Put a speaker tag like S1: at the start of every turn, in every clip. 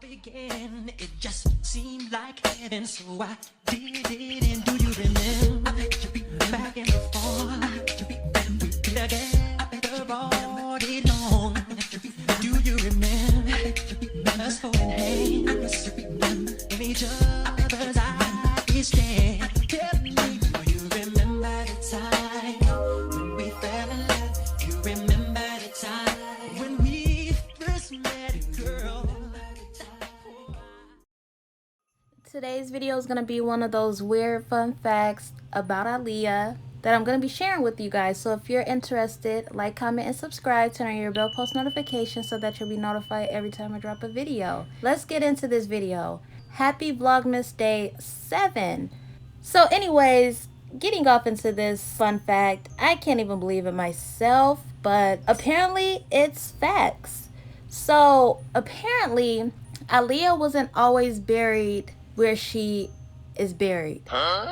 S1: Began, it just seemed like heaven, so I did it. And do you remember back and forth? We did together all day long. Do you remember us holding hands in each other's eyes? We stand. Tell me, do you remember the time when we fell in love? Do you remember the time when we first met, girl?
S2: Today's video is going to be one of those weird fun facts about Aaliyah that I'm going to be sharing with you guys. So if you're interested, like, comment, and subscribe. Turn on your bell post notifications so that you'll be notified every time I drop a video. Let's get into this video. Happy Vlogmas Day 7. So anyways, getting off into this fun fact, I can't even believe it myself, but apparently it's facts. So apparently Aaliyah wasn't always buried where she is buried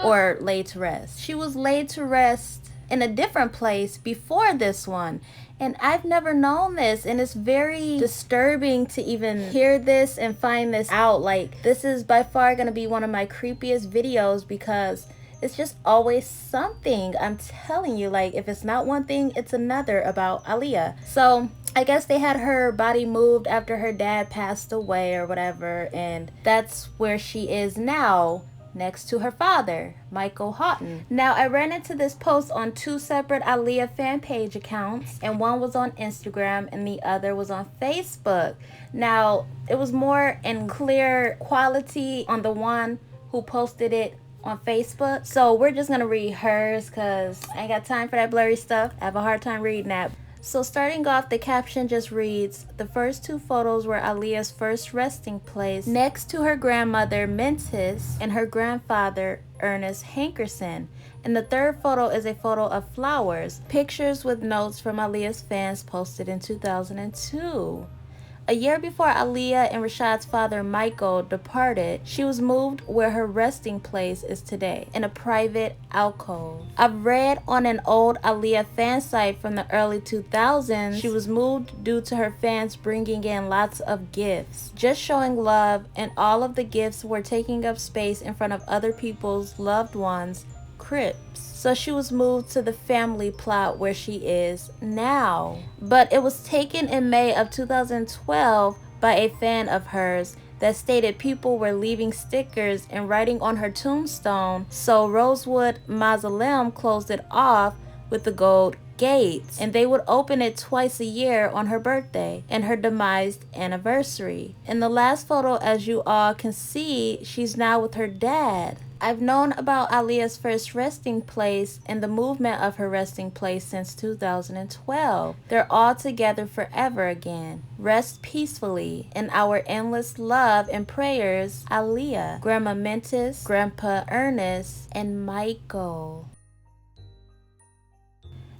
S2: or laid to rest. She was laid to rest in a different place before this one, and I've never known this, and it's very disturbing to even hear this and find this out. Like, this is by far gonna be one of my creepiest videos because it's just always something. I'm telling you, like, if it's not one thing, it's another about Aaliyah. So I guess they had her body moved after her dad passed away or whatever, and that's where she is now, next to her father, Michael Houghton. Now, I ran into this post on two separate Aaliyah fan page accounts, and one was on Instagram and the other was on Facebook. Now, it was more in clear quality on the one who posted it on Facebook, so we're just gonna read hers because I ain't got time for that blurry stuff. I have a hard time reading that. So starting off, the caption just reads, the first two photos were Aaliyah's first resting place next to her grandmother Mentis and her grandfather Ernest Hankerson. And the third photo is a photo of flowers, pictures with notes from Aaliyah's fans posted in 2002. A year before Aaliyah and Rashad's father Michael departed, she was moved where her resting place is today, in a private alcove. I've read on an old Aaliyah fan site from the early 2000s, she was moved due to her fans bringing in lots of gifts, just showing love, and all of the gifts were taking up space in front of other people's loved ones' crypts. So she was moved to the family plot where she is now. But it was taken in May of 2012 by a fan of hers that stated people were leaving stickers and writing on her tombstone, so Rosewood Mausoleum closed it off with the gold gates, and they would open it twice a year on her birthday and her demised anniversary. In the last photo, as you all can see, she's now with her dad. I've known about Aaliyah's first resting place and the movement of her resting place since 2012. They're all together forever again. Rest peacefully in our endless love and prayers, Aaliyah, Grandma Mentis, Grandpa Ernest, and Michael.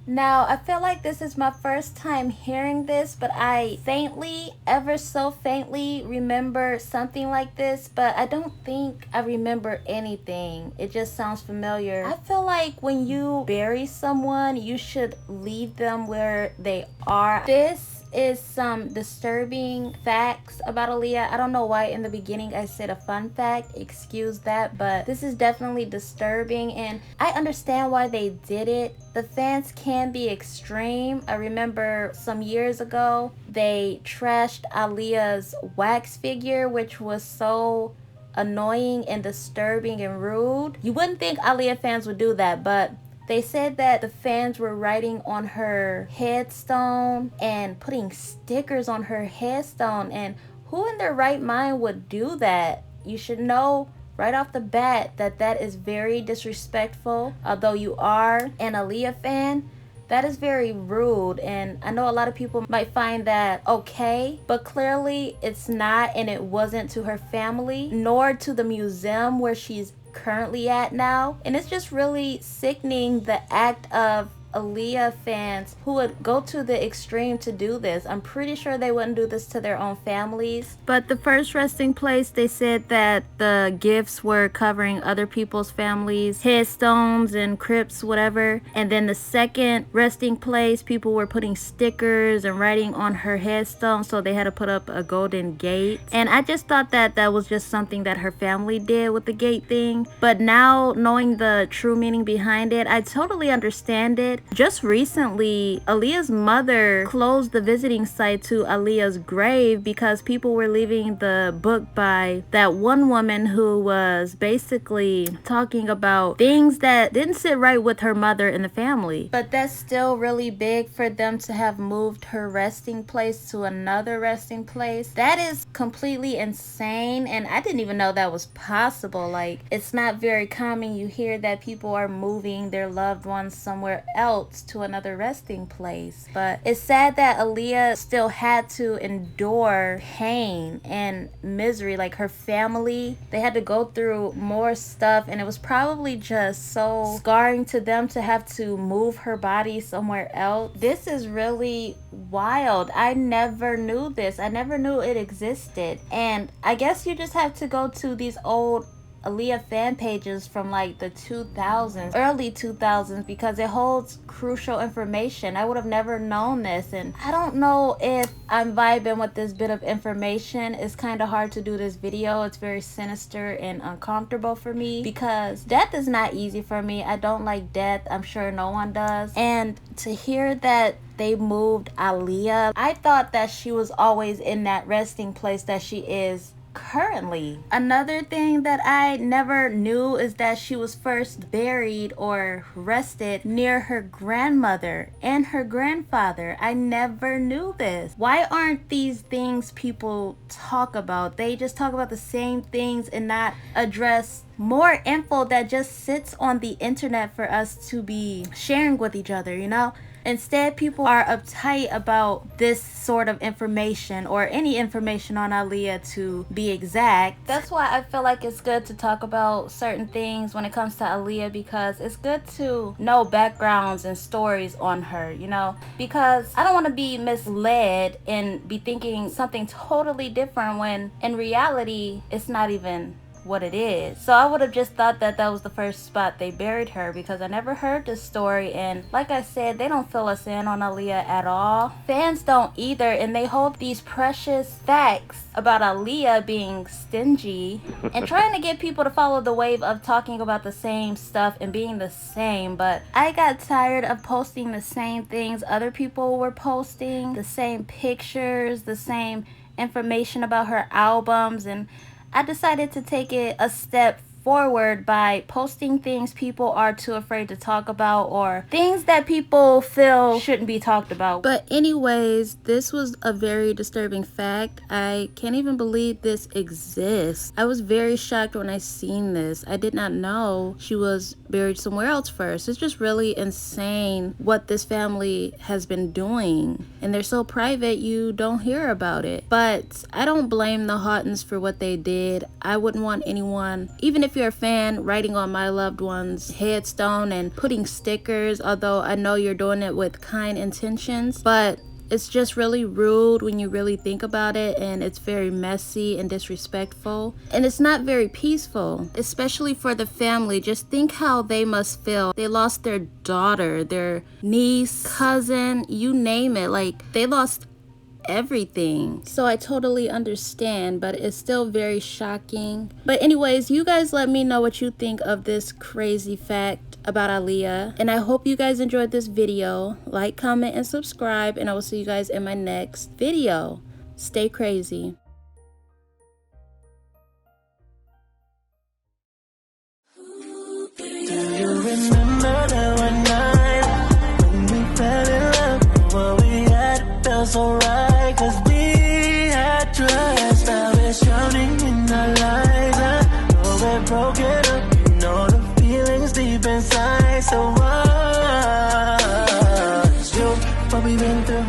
S2: Now, I feel like this is my first time hearing this, but I faintly, ever so faintly, remember something like this, but I don't think I remember anything. It just sounds familiar. I feel like when you bury someone, you should leave them where they are. This is some disturbing facts about Aaliyah. I don't know why in the beginning I said a fun fact, excuse that, but this is definitely disturbing, and I understand why they did it. The fans can be extreme. I remember some years ago they trashed Aaliyah's wax figure, which was so annoying and disturbing and rude. You wouldn't think Aaliyah fans would do that, but they said that the fans were writing on her headstone and putting stickers on her headstone, and who in their right mind would do that? You should know right off the bat that that is very disrespectful. Although you are an Aaliyah fan, that is very rude, and I know a lot of people might find that okay, but clearly it's not, and it wasn't to her family, nor to the museum where she's currently at now. And it's just really sickening, the act of Aaliyah fans who would go to the extreme to do this. I'm pretty sure they wouldn't do this to their own families. But the first resting place, they said that the gifts were covering other people's families, headstones and crypts, whatever. And then the second resting place, people were putting stickers and writing on her headstone, so they had to put up a golden gate. And I just thought that that was just something that her family did with the gate thing. But now, knowing the true meaning behind it, I totally understand it. Just recently, Aaliyah's mother closed the visiting site to Aaliyah's grave because people were leaving the book by that one woman who was basically talking about things that didn't sit right with her mother and the family. But that's still really big for them to have moved her resting place to another resting place. That is completely insane, and I didn't even know that was possible. Like, it's not very common. You hear that people are moving their loved ones somewhere else to another resting place. But it's sad that Aaliyah still had to endure pain and misery. Like, her family, they had to go through more stuff, and it was probably just so scarring to them to have to move her body somewhere else. This is really wild. I never knew this. I never knew it existed. And I guess you just have to go to these old Aaliyah fan pages from like the 2000s, early 2000s, because it holds crucial information. I would have never known this, and I don't know if I'm vibing with this bit of information. It's kind of hard to do this video. It's very sinister and uncomfortable for me because death is not easy for me. I don't like death. I'm sure no one does. And to hear that they moved Aaliyah, I thought that she was always in that resting place that she is currently. Another thing that I never knew is that she was first buried or rested near her grandmother and her grandfather. I never knew this. Why aren't these things people talk about? They just talk about the same things and not address more info that just sits on the internet for us to be sharing with each other, you know? Instead, people are uptight about this sort of information, or any information on Aaliyah to be exact. That's why I feel like it's good to talk about certain things when it comes to Aaliyah, because it's good to know backgrounds and stories on her, you know? Because I don't want to be misled and be thinking something totally different when in reality it's not even what it is. So I would have just thought that that was the first spot they buried her, because I never heard this story, and like I said, they don't fill us in on Aaliyah at all. Fans don't either, and they hold these precious facts about Aaliyah being stingy and trying to get people to follow the wave of talking about the same stuff and being the same. But I got tired of posting the same things other people were posting, the same pictures, the same information about her albums, and I decided to take it a step forward by posting things people are too afraid to talk about, or things that people feel shouldn't be talked about. But anyways, this was a very disturbing fact. I can't even believe this exists. I was very shocked when I seen this. I did not know she was buried somewhere else first. It's just really insane what this family has been doing, and they're so private you don't hear about it. But I don't blame the Houghtons for what they did. I wouldn't want anyone, even if you're a fan, writing on my loved one's headstone and putting stickers, although I know you're doing it with kind intentions. But it's just really rude when you really think about it, and it's very messy and disrespectful, and it's not very peaceful, especially for the family. Just think how they must feel. They lost their daughter, their niece, cousin, you name it. Like, they lost everything. So I totally understand, but it's still very shocking. But anyways, you guys let me know what you think of this crazy fact about Aaliyah, and I hope you guys enjoyed this video. Like, comment, and subscribe, and I will see you guys in my next video. Stay crazy.
S1: Do you remember that one night when we fell in love, and what we had felt so right, 'cause we had trust. Now we're drowning in our lives, I know we're broken up, you know the feelings deep inside. So what, you, what we've been through,